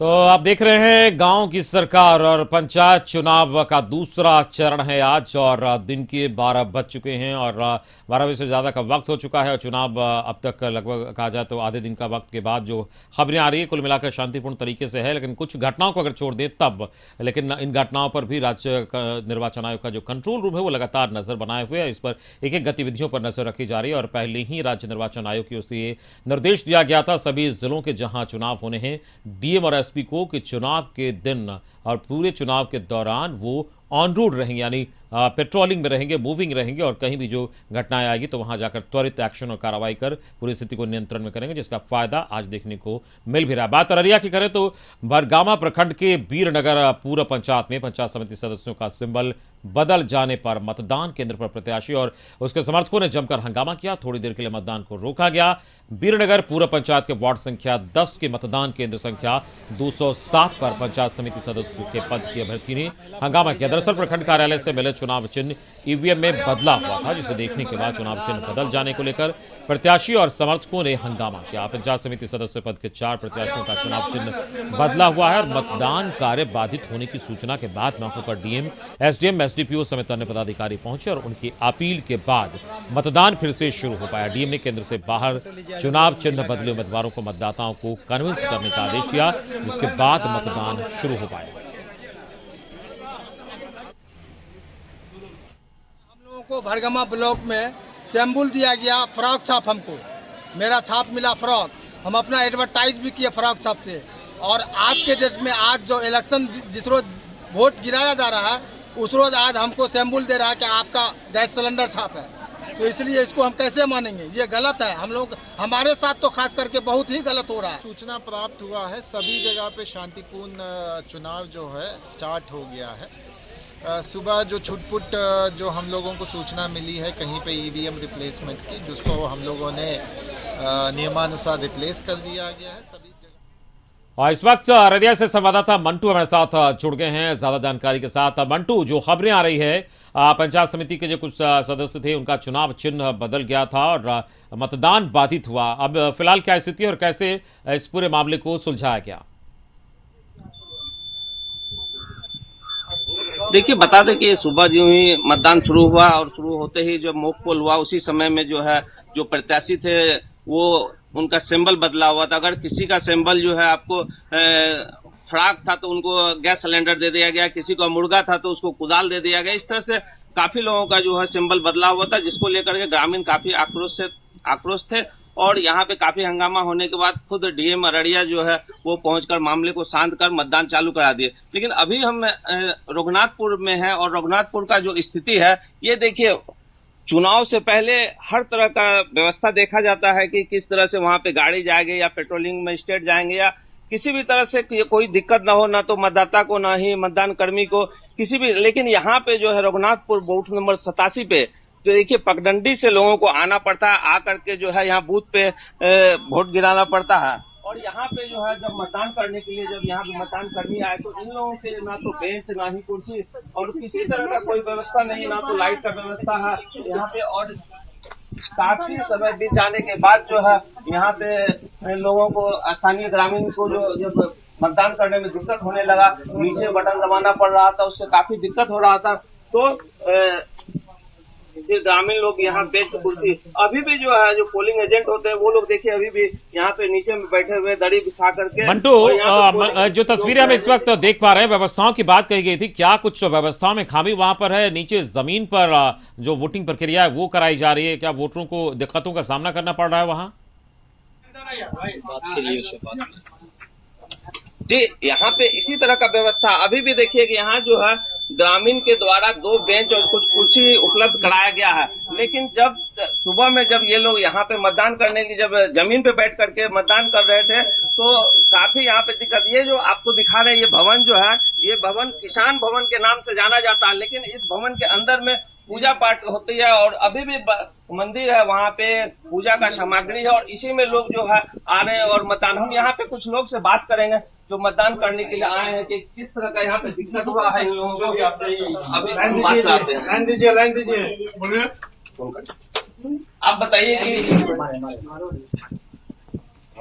तो आप देख रहे हैं गांव की सरकार और पंचायत चुनाव का दूसरा चरण है आज और दिन के 12 बज चुके हैं और 12 बजे से ज़्यादा का वक्त हो चुका है और चुनाव अब तक लगभग कहा जाए तो आधे दिन का वक्त के बाद जो खबरें आ रही है कुल मिलाकर शांतिपूर्ण तरीके से है, लेकिन कुछ घटनाओं को अगर छोड़ दें तब, लेकिन इन घटनाओं पर भी राज्य निर्वाचन आयोग का जो कंट्रोल रूम है वो लगातार नजर बनाए हुए है। इस पर एक एक गतिविधियों पर नजर रखी जा रही है और पहले ही राज्य निर्वाचन आयोग की ओर से ये निर्देश दिया गया था सभी जिलों के जहां चुनाव होने हैं डीएम और एसपी को कि चुनाव के दिन और पूरे चुनाव के दौरान वो ऑन रोड रहेंगे, यानी पेट्रोलिंग में रहेंगे, मूविंग रहेंगे और कहीं भी जो घटनाएं आएगी तो वहां जाकर त्वरित एक्शन और कार्रवाई कर पूरी स्थिति को नियंत्रण में करेंगे, जिसका फायदा आज देखने को मिल भी रहा है। बात अररिया की करें तो बरगामा प्रखंड के वीरनगर पूर्व पंचायत में पंचायत समिति सदस्यों का सिंबल बदल जाने पर मतदान केंद्र पर प्रत्याशी और उसके समर्थकों ने जमकर हंगामा किया। थोड़ी देर के लिए मतदान को रोका गया। वीरनगर पूर्व पंचायत के वार्ड संख्या 10 के मतदान केंद्र संख्या 207 पर पंचायत समिति सदस्य के पद की अभ्यर्थी ने हंगामा किया। दरअसल प्रखंड कार्यालय से मिले चुनाव चिन्ह ईवीएम में बदला हुआ था, जिसे देखने के बाद चुनाव चिन्ह बदल जाने को लेकर प्रत्याशी और समर्थकों ने हंगामा किया। पंचायत समिति सदस्य पद के 4 प्रत्याशियों का चुनाव चिन्ह बदला हुआ है और मतदान कार्य बाधित होने की सूचना के बाद मौके पर डीएम, एसडीएम, एसडीपीओ समेत अन्य पदाधिकारी पहुंचे और उनकी अपील के बाद मतदान फिर से शुरू हो पाया। डीएम ने केंद्र से बाहर चुनाव चिन्ह बदले उम्मीदवारों को मतदाताओं को कन्विंस करने का आदेश दिया, जिसके बाद मतदान शुरू हो पाया। को भरगमा ब्लॉक में सैंबल दिया गया, फ्रॉक छाप हमको, मेरा छाप मिला फ्रॉक, हम अपना एडवर्टाइज भी किए फ्रॉक छाप से। और आज के डेट में आज जो इलेक्शन जिस रोज वोट गिराया जा रहा है उस रोज आज हमको सैंबल दे रहा है कि आपका गैस सिलेंडर छाप है, तो इसलिए इसको हम कैसे मानेंगे? ये गलत है। हम लोग, हमारे साथ तो खास करके बहुत ही गलत हो रहा है। सूचना प्राप्त हुआ है, सभी जगह पे शांतिपूर्ण चुनाव जो है स्टार्ट हो गया है। सुबह जो छुटपुट जो हम लोगों को सूचना मिली है कहीं पे ईवीएम रिप्लेसमेंट की, जिसको हम लोगों ने नियमानुसार रिप्लेस कर दिया गया है सभी जगह। और इस वक्त अररिया से संवाददाता मंटू हमारे साथ जुड़ गए हैं ज्यादा जानकारी के साथ। मंटू, जो खबरें आ रही है पंचायत समिति के जो कुछ सदस्य थे उनका चुनाव चिन्ह बदल गया था और मतदान बाधित हुआ, अब फिलहाल क्या स्थिति है और कैसे इस पूरे मामले को सुलझाया गया? देखिए, बता दें कि सुबह जो ही मतदान शुरू हुआ और शुरू होते ही जब मॉक पोल हुआ उसी समय में जो है जो प्रत्याशी थे वो उनका सिंबल बदला हुआ था। अगर किसी का सिंबल जो है आपको फ्रॉक था तो उनको गैस सिलेंडर दे दिया गया, किसी को मुर्गा था तो उसको कुदाल दे दिया गया। इस तरह से काफी लोगों का जो है सिंबल बदला हुआ था, जिसको लेकर के ग्रामीण काफी आक्रोश थे और यहाँ पे काफी हंगामा होने के बाद खुद डीएम अररिया जो है वो पहुंचकर मामले को शांत कर मतदान चालू करा दिए। लेकिन अभी हम रघुनाथपुर में हैं और रघुनाथपुर का जो स्थिति है ये देखिए, चुनाव से पहले हर तरह का व्यवस्था देखा जाता है कि किस तरह से वहां पे गाड़ी जाएंगे या पेट्रोलिंग मजिस्ट्रेट जाएंगे या किसी भी तरह से कोई दिक्कत ना हो, ना तो मतदाता को ना ही मतदान कर्मी को किसी भी। लेकिन यहाँ पे जो है रघुनाथपुर बूथ नंबर 87 पे तो देखिए पगडंडी से लोगों को आना पड़ता है, आकर के जो है यहाँ बूथ पे वोट गिराना पड़ता है। और यहाँ पे जो है जब मतदान करने के लिए जब यहाँ पे मतदान कर्मी आए तो इन लोगों के ना तो बेंच ना ही कुर्सी और किसी तरह का कोई व्यवस्था नहीं, ना तो लाइट का व्यवस्था है यहाँ पे। और काफी समय बीत जाने के बाद जो है यहाँ पे लोगों को, स्थानीय ग्रामीण को जो जब मतदान करने में दिक्कत होने लगा, नीचे बटन दबाना पड़ रहा था, उससे काफी दिक्कत हो रहा था। तो ग्रामीण लोग यहाँ बेंच कुर्सी, अभी भी जो है जो पोलिंग एजेंट होते हैं वो लोग देखिए अभी भी यहाँ पे नीचे में बैठे हुए दड़ी बिछा करके। मंटू, जो तस्वीरें हम इस वक्त देख पा रहे हैं, व्यवस्थाओं की बात कही गई थी, क्या कुछ व्यवस्थाओं में खामी वहां पर है? नीचे जमीन पर जो वोटिंग प्रक्रिया है वो कराई जा रही है, क्या वोटरों को दिक्कतों का सामना करना पड़ रहा है वहां? जी, यहाँ पे इसी तरह का व्यवस्था अभी भी देखिए कि यहाँ जो है ग्रामीण के द्वारा 2 बेंच और कुछ कुर्सी उपलब्ध कराया गया है। लेकिन जब सुबह में जब ये लोग यहाँ पे मतदान करने की जब जमीन पे बैठ करके मतदान कर रहे थे तो काफी यहाँ पे दिक्कत। ये जो आपको दिखा रहे हैं ये भवन जो है, ये भवन किसान भवन के नाम से जाना जाता है, लेकिन इस भवन के अंदर में पूजा पाठ होती है और अभी भी मंदिर है, वहाँ पे पूजा का सामग्री है और इसी में लोग जो है आ रहे हैं और मतदान। हम यहाँ पे कुछ लोग से बात करेंगे जो मतदान करने के लिए आए हैं कि किस तरह का यहाँ पे दिक्कत हुआ है इन लोगों को। अभी बात करते हैं। लाइन दीजिए, बोलिए। आप बताइए कि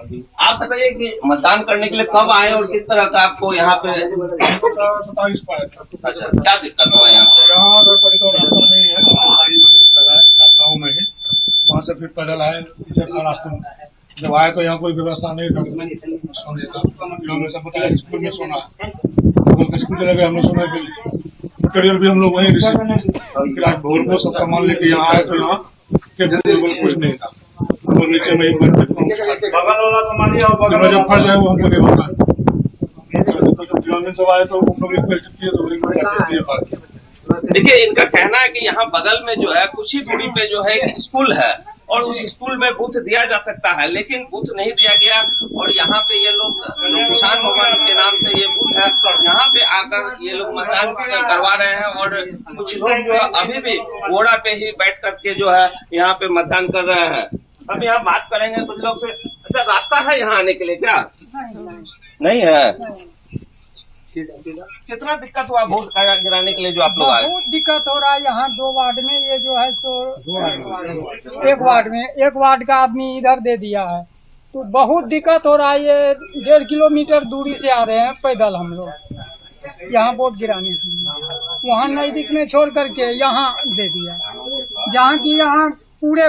आप बताइए कि मतदान करने के लिए कब आए और किस तरह का आपको यहाँ पे 27 को आया था। अच्छा क्या दिक्कत हुआ यहाँ पे? यहाँ अगर कोई तो रास्ता नहीं है, लगा है गाँव में ही, वहाँ से फिर पैदल आए इधर का रास्ते में। जब आए तो यहाँ कोई व्यवस्था नहीं था सोने का, हमने सब बताया स्कूल में सोना है, तो स्कूल के लगे हमने सोना के मटेरियल भी हम लोग वहीं रिसीव, फिर आज भोर को सब सामान लेके यहाँ आए तो यहाँ के कुछ नहीं था, वो नीचे में ही बगल वाला तो मानिए और बगल जब फंस जाए वो हमको नहीं होता। तो ग्रामीण सब आए तो हम लोग रिक्वेस्ट किए तो रिक्वेस्ट ये बात। देखिए इनका कहना है कि यहाँ बगल में जो है कुछ ही दूरी पे जो है एक स्कूल है और उस स्कूल में बूथ दिया जा सकता है, लेकिन बूथ नहीं दिया गया और यहाँ पे ये लोग किसान भवन के नाम से ये बूथ है, यहाँ पे आकर ये लोग मतदान करवा रहे हैं और कुछ लोग जो है अभी भी घोड़ा पे ही बैठ करके जो है यहाँ पे मतदान कर रहे हैं। हम यहाँ बात करेंगे कुछ लोग से। अच्छा रास्ता है यहाँ आने के लिए क्या? नहीं है। कितना दिक्कत हुआ वोट गिराने के लिए जो आप लोग आए? बहुत दिक्कत हो रहा है यहाँ 2 वार्ड में, ये जो है सो एक वार्ड का आदमी इधर दे दिया है, तो बहुत दिक्कत हो रहा है। ये 1.5 किलोमीटर दूरी से आ रहे हैं पैदल हम लोग यहाँ वोट गिराने के लिए, वहाँ नजदीक में छोड़ करके यहाँ दे दिया, जहाँ की यहाँ पूरे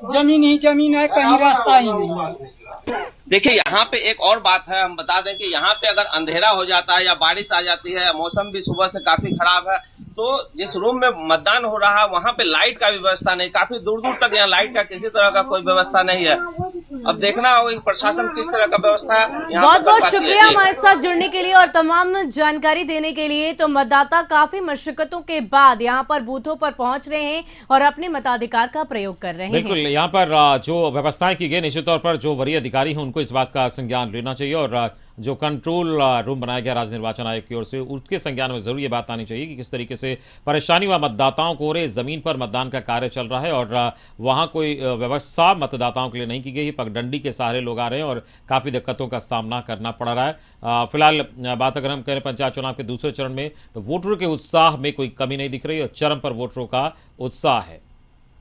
जमीन ही जमीन है, कहीं रास्ता ही नहीं है। देखिए यहाँ पे एक और बात है, हम बता दें कि यहाँ पे अगर अंधेरा हो जाता है या बारिश आ जाती है, मौसम भी सुबह से काफी खराब है, तो जिस रूम में मतदान हो रहा है वहाँ पे लाइट का भी व्यवस्था नहीं, काफी दूर दूर तक यहाँ लाइट का किसी तरह का कोई व्यवस्था नहीं है। अब देखना होगा प्रशासन किस तरह का व्यवस्था यहाँ बहुत बहुत शुक्रिया हमारे साथ जुड़ने के लिए और तमाम जानकारी देने के लिए। तो मतदाता काफी मशक्कतों के बाद यहाँ पर बूथों पर पहुंच रहे हैं और अपने मताधिकार का प्रयोग कर रहे हैं। बिल्कुल, यहाँ पर जो व्यवस्थाएं की गई निश्चित तौर पर जो वरीय अधिकारी हैं उनको इस बात का संज्ञान लेना चाहिए और जो कंट्रोल रूम बनाया गया राज्य निर्वाचन आयोग की ओर से उसके संज्ञान में जरूर ये बात आनी चाहिए कि किस तरीके से परेशानी हुआ मतदाताओं को हो रही, जमीन पर मतदान का कार्य चल रहा है और वहां कोई व्यवस्था मतदाताओं के लिए नहीं की गई, पगडंडी के सहारे लोग आ रहे हैं और काफी दिक्कतों का सामना करना पड़ रहा है। फिलहाल बात अगर हम करें पंचायत चुनाव के दूसरे चरण में, तो वोटरों के उत्साह में कोई कमी नहीं दिख रही और चरम पर वोटरों का उत्साह है।